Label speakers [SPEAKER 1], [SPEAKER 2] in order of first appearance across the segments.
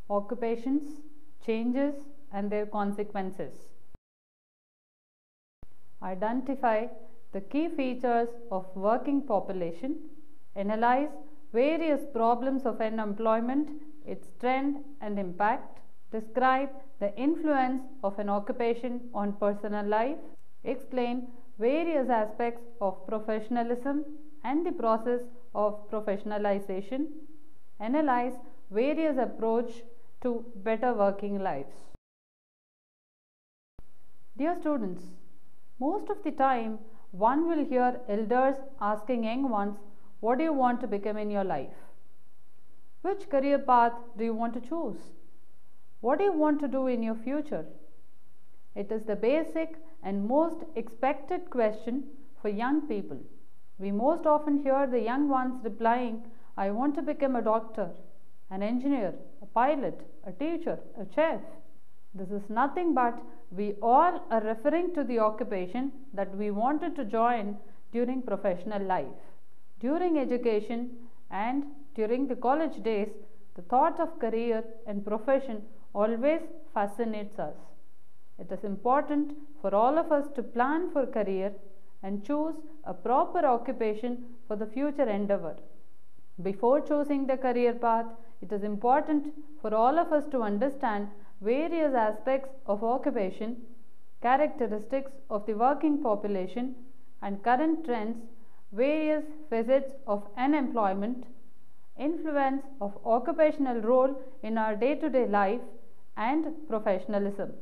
[SPEAKER 1] occupations, changes and their consequences. Identify the key features of working population, analyze various problems of unemployment, its trend and impact, describe the influence of an occupation on personal life, explain various aspects of professionalism and the process of professionalization, analyze various approaches to better working lives. Dear students, most of the time one will hear elders asking young ones, what do you want to become in your life? Which career path do you want to choose? What do you want to do in your future? It is the basic and most expected question for young people. We most often hear the young ones replying, I want to become a doctor, an engineer, a pilot, a teacher, a chef. This is nothing but we all are referring to the occupation that we wanted to join during professional life. During education and during the college days, the thought of career and profession always fascinates us. It is important for all of us to plan for career and choose a proper occupation for the future endeavor. Before choosing the career path, it is important for all of us to understand various aspects of occupation, characteristics of the working population and current trends, various facets of unemployment, influence of occupational role in our day-to-day life and professionalism.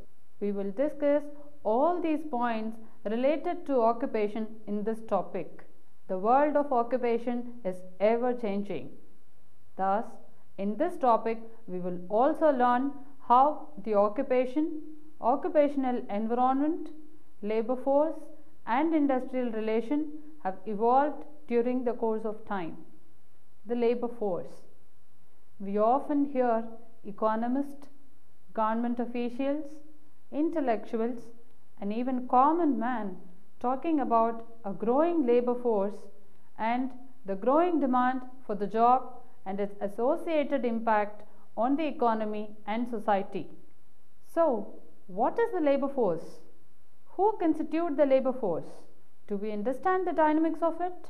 [SPEAKER 1] We will discuss all these points related to occupation in this topic. The world of occupation is ever changing. Thus, in this topic, we will also learn how the occupation, occupational environment, labor force and industrial relation have evolved during the course of time. The labor force. We often hear economists, government officials, intellectuals and even common man talking about a growing labor force and the growing demand for the job and its associated impact on the economy and society. So, what is the labor force? Who constitute the labor force? Do we understand the dynamics of it?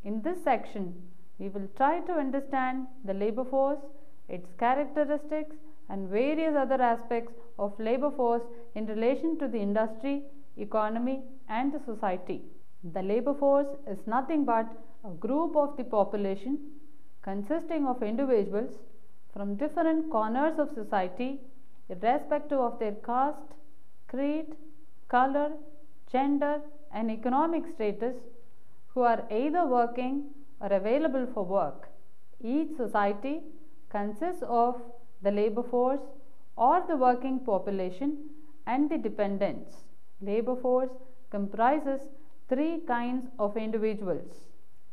[SPEAKER 1] In this section, we will try to understand the labor force, its characteristics and various other aspects of labor force in relation to the industry, economy and the society. The labor force is nothing but a group of the population consisting of individuals from different corners of society irrespective of their caste, creed, color, gender and economic status who are either working or available for work. Each society consists of the labor force or the working population and the dependents. Labor force comprises three kinds of individuals: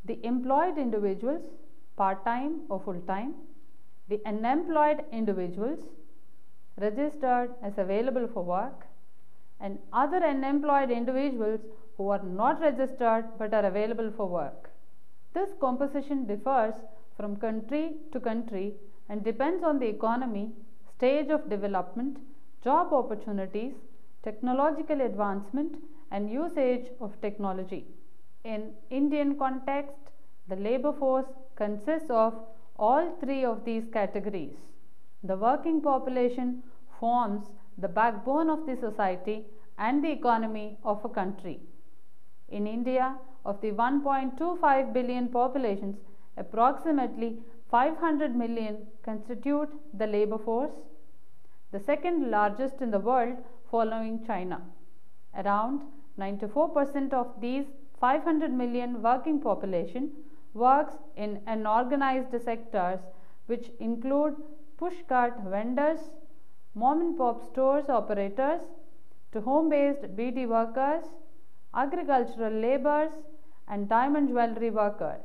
[SPEAKER 1] the employed individuals, part-time or full-time, the unemployed individuals, registered as available for work, and other unemployed individuals who are not registered but are available for work. This composition differs from country to country and depends on the economy, stage of development, job opportunities, technological advancement and usage of technology. In Indian context, the labor force consists of all three of these categories. The working population forms the backbone of the society and the economy of a country. In India, of the 1.25 billion populations, approximately 500 million constitute the labor force, the second largest in the world following China. Around 94% of these 500 million working population works in unorganized sectors which include pushcart vendors, mom and pop stores operators, to home-based BD workers, agricultural laborers and diamond jewelry workers.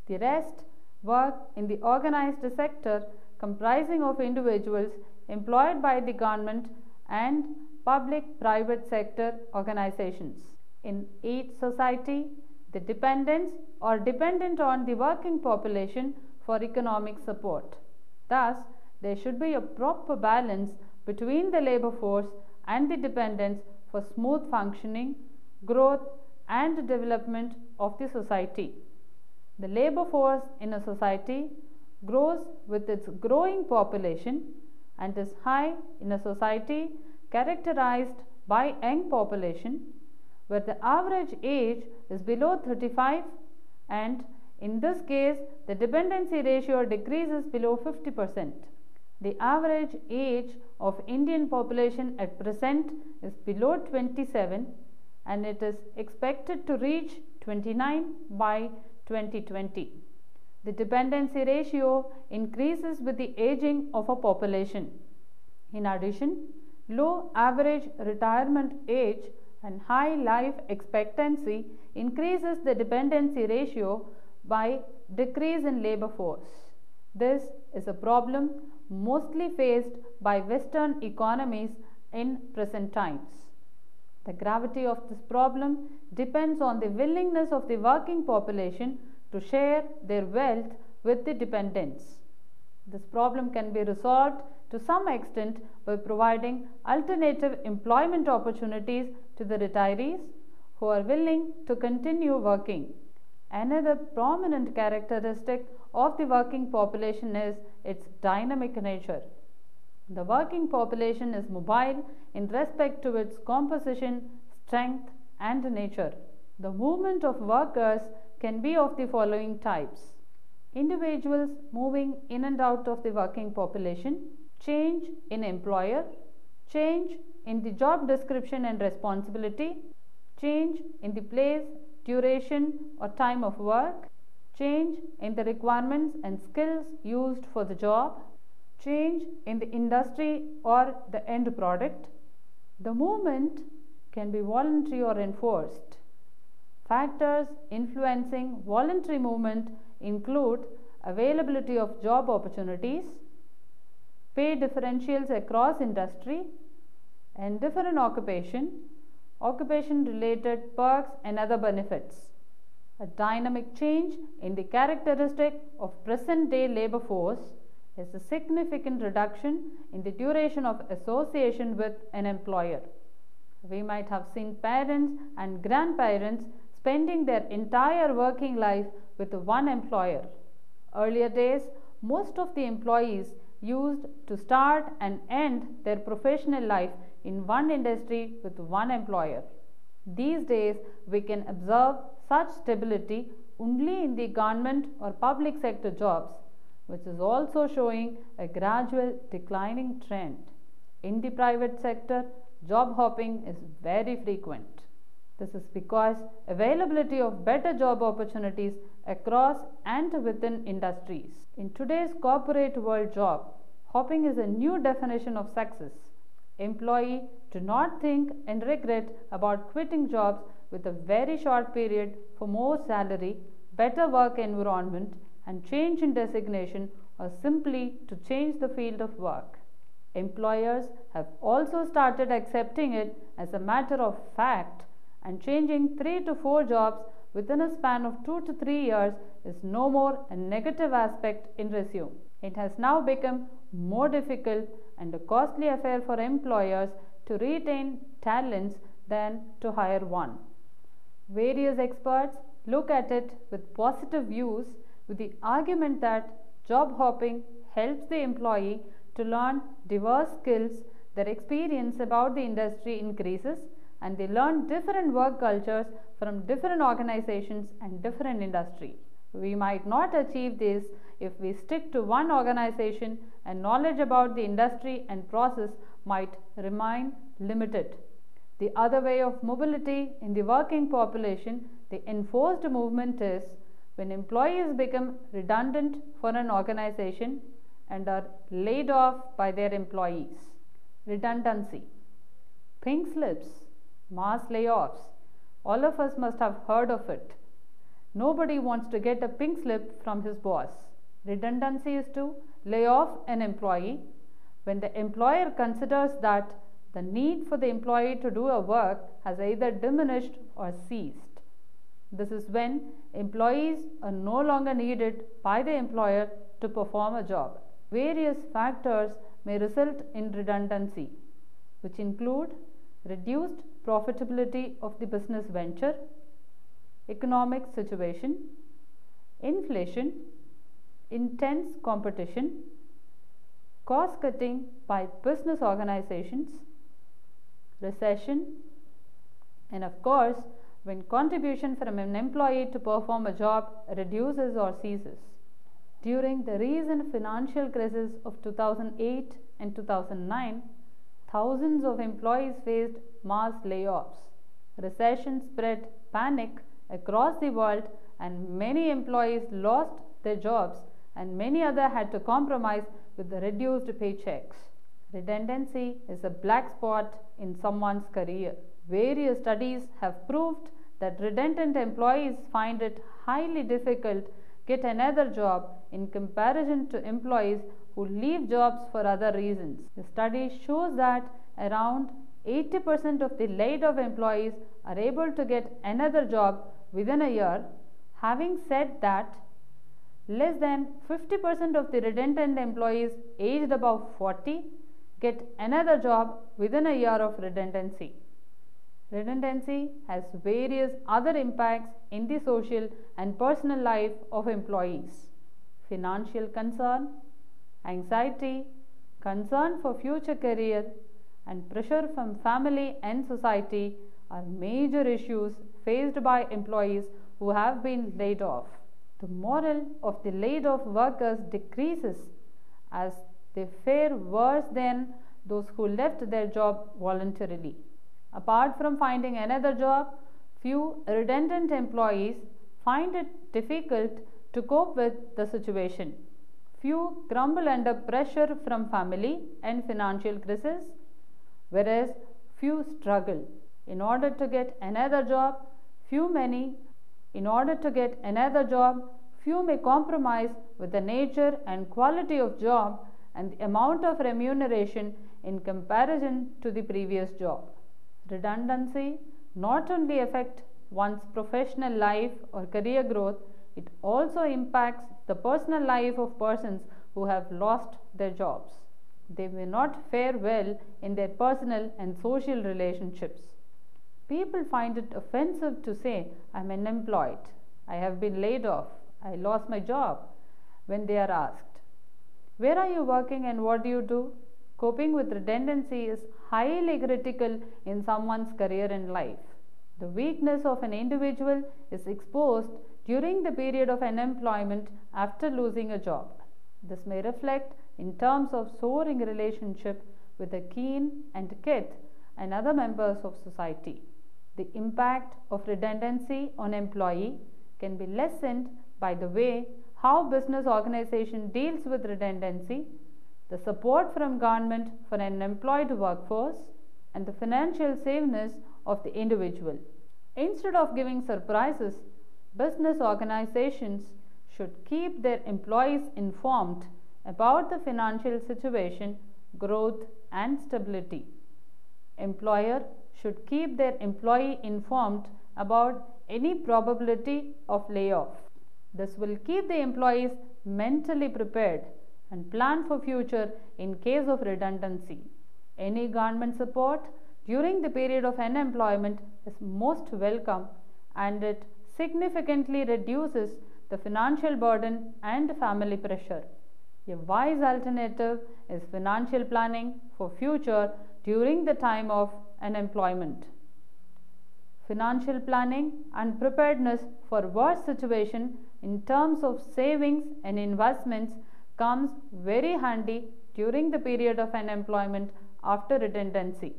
[SPEAKER 1] The rest work in the organized sector comprising of individuals employed by the government and public-private sector organizations. In each society, the dependents are dependent on the working population for economic support. Thus, there should be a proper balance between the labor force and the dependents for smooth functioning, growth, and development of the society. The labor force in a society grows with its growing population and is high in a society characterized by young population, where the average age is below 35, and in this case the dependency ratio decreases below 50%. The average age of Indian population at present is below 27, and it is expected to reach 29 by 2020. The dependency ratio increases with the aging of a population. In addition, low average retirement age and high life expectancy increases the dependency ratio by decrease in labor force. This is a problem mostly faced by Western economies in present times. The gravity of this problem depends on the willingness of the working population to share their wealth with the dependents. This problem can be resolved to some extent by providing alternative employment opportunities to the retirees who are willing to continue working. Another prominent characteristic of the working population is its dynamic nature. The working population is mobile in respect to its composition, strength, and nature. The movement of workers can be of the following types: individuals moving in and out of the working population, change in employer, change in the job description and responsibility, change in the place, duration or time of work, change in the requirements and skills used for the job, change in the industry or the end product. The movement can be voluntary or enforced. Factors influencing voluntary movement include availability of job opportunities, pay differentials across industry and different occupation related perks and other benefits. A dynamic change in the characteristic of present day labor force is a significant reduction in the duration of association with an employer. We might have seen parents and grandparents spending their entire working life with one employer. Earlier days, most of the employees used to start and end their professional life in one industry with one employer. These days, we can observe such stability only in the government or public sector jobs, which is also showing a gradual declining trend. In the private sector, job hopping is very frequent. This is because availability of better job opportunities across and within industries. In today's corporate world, job hopping is a new definition of success. Employees do not think and regret about quitting jobs with a very short period for more salary, better work environment, and change in designation, or simply to change the field of work. Employers have also started accepting it as a matter of fact, and changing 3 to 4 jobs within a span of 2 to 3 years is no more a negative aspect in resume. It has now become more difficult and a costly affair for employers to retain talents than to hire one. Various experts look at it with positive views, with the argument that job hopping helps the employee to learn diverse skills, their experience about the industry increases, and they learn different work cultures from different organizations and different industry. We might not achieve this if we stick to one organization, and knowledge about the industry and process might remain limited. The other way of mobility in the working population, the enforced movement, is when employees become redundant for an organization and are laid off by their employees. Redundancy, pink slips, mass layoffs. All of us must have heard of it. Nobody wants to get a pink slip from his boss. Redundancy is to lay off an employee when the employer considers that the need for the employee to do a work has either diminished or ceased. This is when employees are no longer needed by the employer to perform a job. Various factors may result in redundancy, which include reduced profitability of the business venture, economic situation, inflation, intense competition, cost cutting by business organizations, recession, and of course, when contribution from an employee to perform a job reduces or ceases. During the recent financial crisis of 2008 and 2009, thousands of employees faced mass layoffs. Recession spread panic across the world, and many employees lost their jobs, and many others had to compromise with the reduced paychecks. Redundancy is a black spot in someone's career. Various studies have proved that redundant employees find it highly difficult to get another job in comparison to employees who leave jobs for other reasons. The study shows that around 80% of the laid off employees are able to get another job within a year. Having said that, less than 50% of the redundant employees aged above 40 get another job within a year of redundancy. Redundancy has various other impacts in the social and personal life of employees. Financial concern, anxiety, concern for future career, and pressure from family and society are major issues faced by employees who have been laid off. The morale of the laid off workers decreases as they fare worse than those who left their job voluntarily. Apart from finding another job, few redundant employees find it difficult to cope with the situation. Few crumble under pressure from family and financial crisis, whereas few struggle. In order to get another job, few may compromise with the nature and quality of job and the amount of remuneration in comparison to the previous job. Redundancy not only affects one's professional life or career growth, it also impacts the personal life of persons who have lost their jobs. They may not fare well in their personal and social relationships. People find it offensive to say, "I'm unemployed, I have been laid off, I lost my job," when they are asked, "Where are you working and what do you do?" Coping with redundancy is highly critical in someone's career and life. The weakness of an individual is exposed during the period of unemployment after losing a job. This may reflect in terms of souring relationship with the kin and kith and other members of society. The impact of redundancy on employee can be lessened by the way how business organization deals with redundancy, the support from government for an employed workforce, and the financial safeness of the individual. Instead of giving surprises, business organizations should keep their employees informed about the financial situation, growth, and stability. Employer should keep their employee informed about any probability of layoff. This will keep the employees mentally prepared and plan for future in case of redundancy. Any government support during the period of unemployment is most welcome, and it significantly reduces the financial burden and family pressure. A wise alternative is financial planning for future during the time of unemployment. Financial planning and preparedness for worse situation in terms of savings and investments comes very handy during the period of unemployment after redundancy.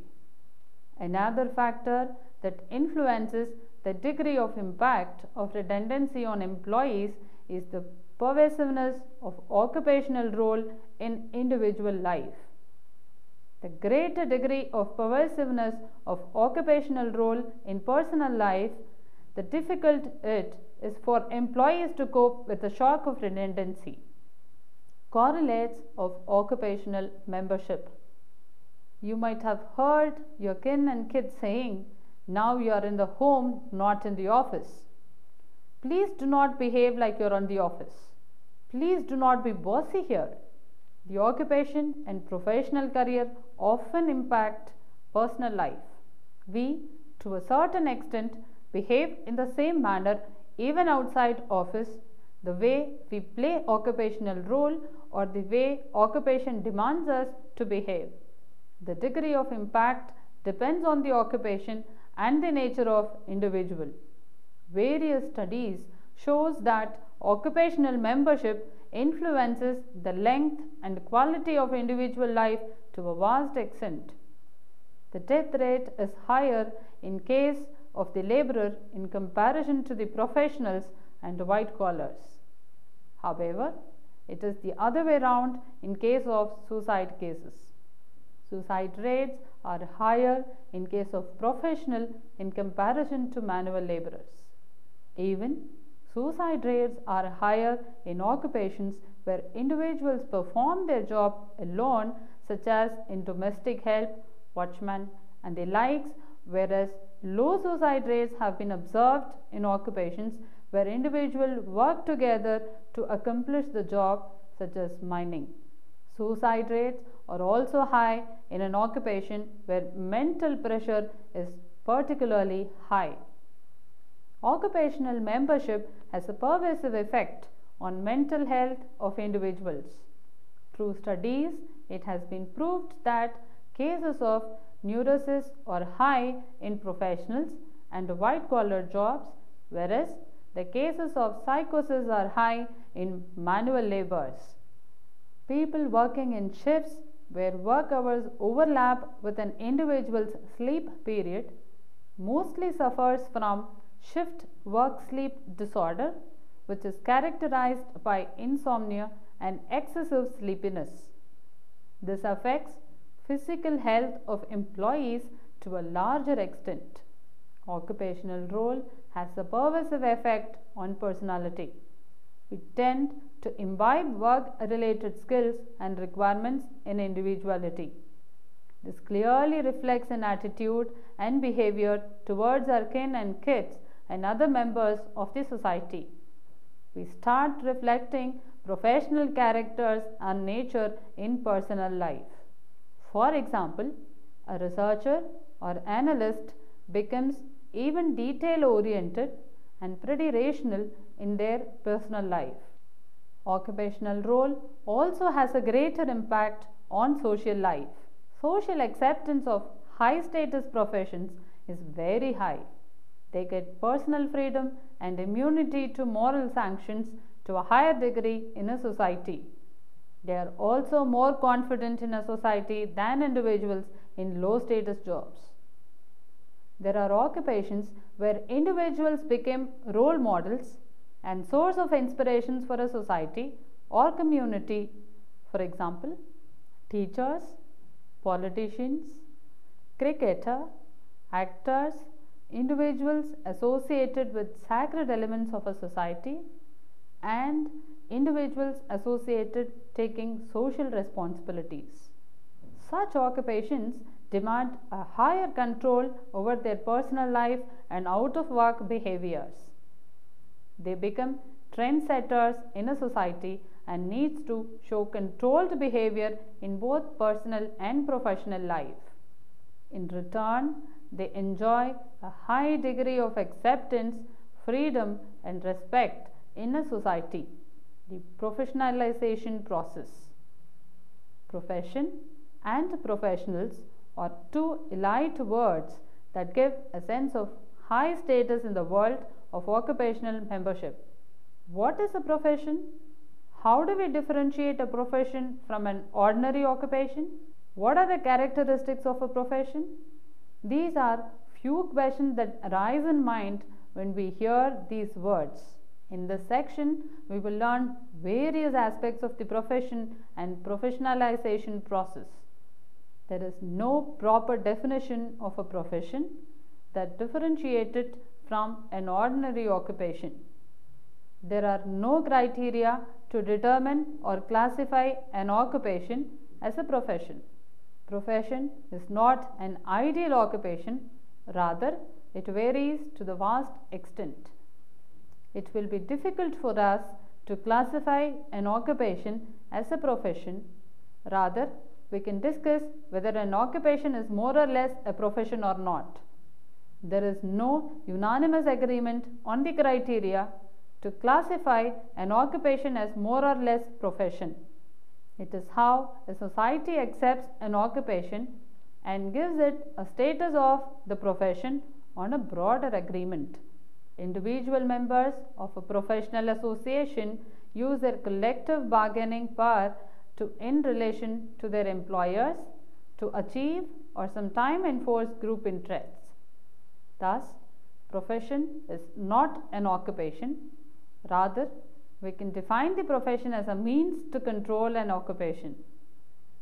[SPEAKER 1] Another factor that influences the degree of impact of redundancy on employees is the pervasiveness of occupational role in individual life. The greater degree of pervasiveness of occupational role in personal life, the difficult it is for employees to cope with the shock of redundancy. Correlates of occupational membership. You might have heard your kin and kith saying, "Now you are in the home, not in the office. Please do not behave like you are on the office. Please do not be bossy here." The occupation and professional career often impact personal life. We, to a certain extent, behave in the same manner even outside office, the way we play occupational role or the way occupation demands us to behave. The degree of impact depends on the occupation and the nature of individual. Various studies shows that occupational membership influences the length and quality of individual life to a vast extent. The death rate is higher in case of the laborer in comparison to the professionals and white collars. However, it is the other way around in case of suicide cases. Suicide rates are higher in case of professional in comparison to manual laborers. Even suicide rates are higher in occupations where individuals perform their job alone, such as in domestic help, watchman, and the likes, whereas low suicide rates have been observed in occupations where individuals work together to accomplish the job, such as mining. Suicide rates are also high in an occupation where mental pressure is particularly high. Occupational membership has a pervasive effect on mental health of individuals. Through studies, it has been proved that cases of neurosis are high in professionals and white-collar jobs, whereas the cases of psychosis are high in manual laborers. People working in shifts where work hours overlap with an individual's sleep period mostly suffers from shift work-sleep disorder, which is characterized by insomnia and excessive sleepiness. This affects physical health of employees to a larger extent. Occupational role has a pervasive effect on personality. We tend to imbibe work-related skills and requirements in individuality. This clearly reflects in attitude and behavior towards our kin and kids and other members of the society. We start reflecting professional characters and nature in personal life. For example, a researcher or analyst becomes even detail-oriented and pretty rational in their personal life. Occupational role also has a greater impact on social life. Social acceptance of high-status professions is very high. They get personal freedom and immunity to moral sanctions to a higher degree in a society. They are also more confident in a society than individuals in low-status jobs. There are occupations where individuals become role models and source of inspirations for a society or community. For example, teachers, politicians, cricketers, actors, individuals associated with sacred elements of a society, and individuals associated taking social responsibilities. Such occupations demand a higher control over their personal life and out-of-work behaviors. They become trendsetters in a society and needs to show controlled behavior in both personal and professional life. In return, they enjoy a high degree of acceptance, freedom, and respect in a society. The professionalization process. Profession and professionals are two elite words that give a sense of high status in the world of occupational membership. What is a profession? How do we differentiate a profession from an ordinary occupation? What are the characteristics of a profession? These are few questions that arise in mind when we hear these words. In this section, we will learn various aspects of the profession and professionalization process. There is no proper definition of a profession that differentiates it from an ordinary occupation. There are no criteria to determine or classify an occupation as a profession. Profession is not an ideal occupation, rather it varies to the vast extent. It will be difficult for us to classify an occupation as a profession Rather, we can discuss whether an occupation is more or less a profession or not. There is no unanimous agreement on the criteria to classify an occupation as more or less profession. It is how a society accepts an occupation and gives it a status of the profession on a broader agreement. Individual members of a professional association use their collective bargaining power in relation to their employers to achieve or sometimes enforce group interests. Thus, profession is not an occupation. Rather, we can define the profession as a means to control an occupation.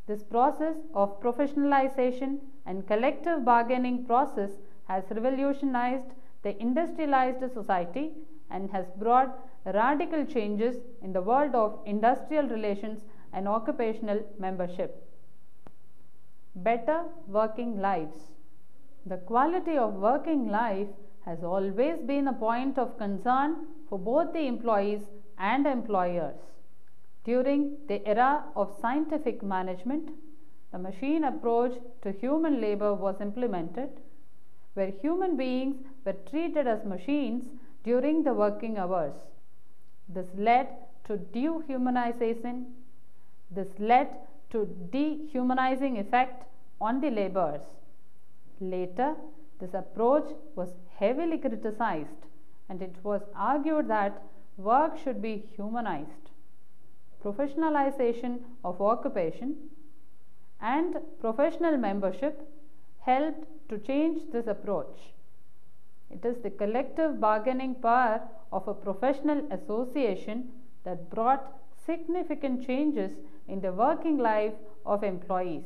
[SPEAKER 1] This process of professionalization and collective bargaining process has revolutionized the industrialized society and has brought radical changes in the world of industrial relations and occupational membership. Better working lives. The quality of working life has always been a point of concern for both the employees and employers. During the era of scientific management, the machine approach to human labor was implemented, where human beings were treated as machines during the working hours. This led to dehumanizing effect on the laborers. Later, this approach was heavily criticized, and it was argued that work should be humanized. Professionalization of occupation and professional membership helped to change this approach. It is the collective bargaining power of a professional association that brought significant changes in the working life of employees.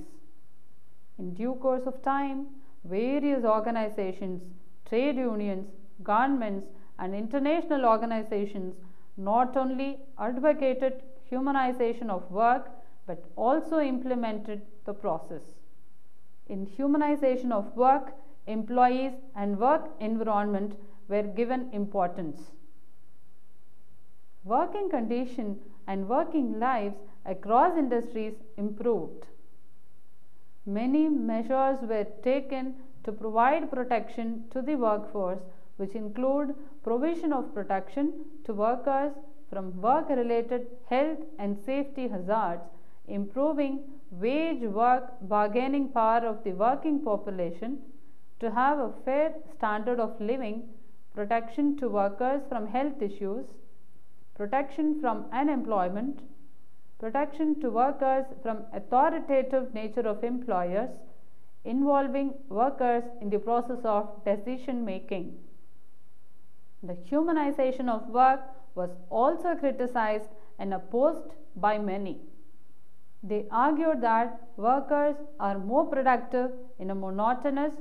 [SPEAKER 1] In due course of time, various organizations, trade unions, governments, and international organizations not only advocated humanization of work but also implemented the process. In humanization of work, employees and work environment were given importance. Working conditions and working lives across industries improved. Many measures were taken to provide protection to the workforce, which include provision of protection to workers from work-related health and safety hazards, improving wage work bargaining power of the working population to have a fair standard of living, protection to workers from health issues, protection from unemployment, protection to workers from authoritative nature of employers, involving workers in the process of decision making. The humanization of work was also criticized and opposed by many. They argued that workers are more productive in a monotonous,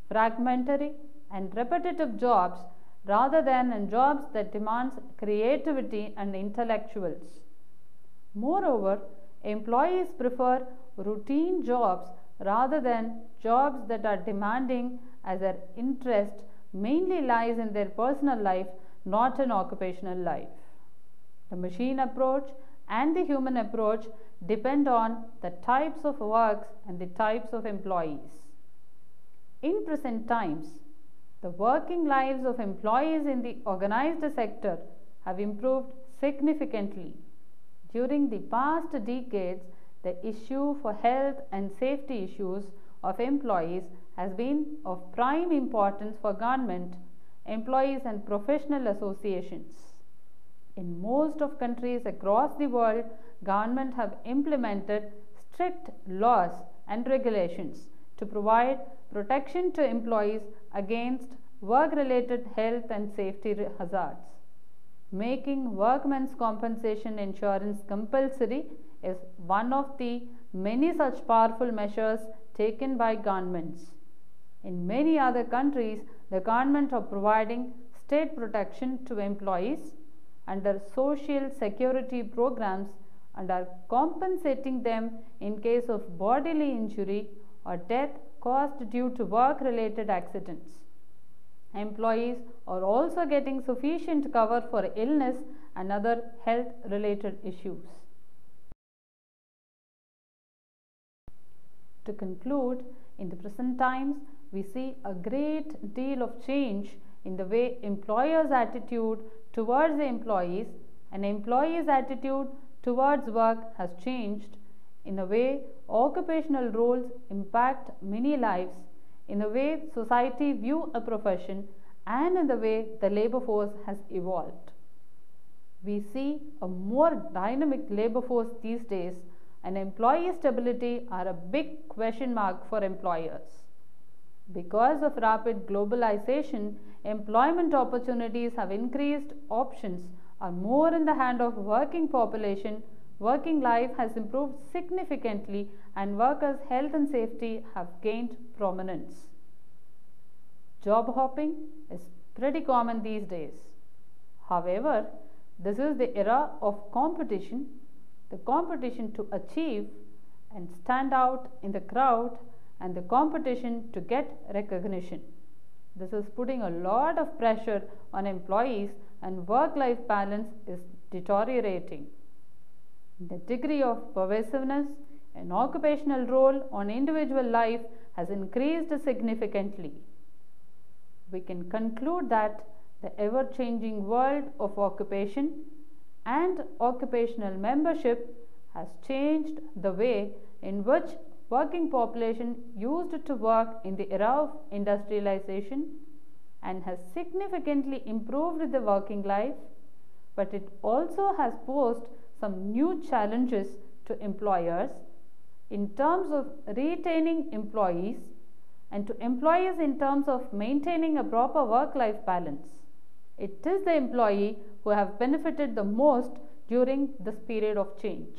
[SPEAKER 1] fragmentary, and repetitive jobs rather than in jobs that demands creativity and intellectuals. Moreover, employees prefer routine jobs rather than jobs that are demanding, as their interest mainly lies in their personal life, not in occupational life. The machine approach and the human approach depend on the types of works and the types of employees. In present times, the working lives of employees in the organized sector have improved significantly. During the past decades, the issue for health and safety issues of employees has been of prime importance for government, employees, and professional associations. In most of countries across the world, government have implemented strict laws and regulations to provide protection to employees against work-related health and safety hazards. Making workmen's compensation insurance compulsory is one of the many such powerful measures taken by governments. In many other countries, the government are providing state protection to employees under social security programs and are compensating them in case of bodily injury or death caused due to work-related accidents. Employees are also getting sufficient cover for illness and other health-related issues. To conclude, in the present times, we see a great deal of change in the way employers' attitude towards the employees and employees' attitude towards work has changed, in a way occupational roles impact many lives, in the way society view a profession, and in the way the labor force has evolved. We see a more dynamic labor force these days, and employee stability are a big question mark for employers. Because of rapid globalization, employment opportunities have increased, options are more in the hand of working population, working life has improved significantly, and workers' health and safety have gained prominence. Job hopping is pretty common these days. However, this is the era of competition, the competition to achieve and stand out in the crowd, and the competition to get recognition. This is putting a lot of pressure on employees, and work-life balance is deteriorating. The degree of pervasiveness and occupational role on individual life has increased significantly. We can conclude that the ever-changing world of occupation and occupational membership has changed the way in which working population used to work in the era of industrialization and has significantly improved the working life, but it also has posed some new challenges to employers in terms of retaining employees and to employees in terms of maintaining a proper work-life balance. It is the employee who have benefited the most during this period of change.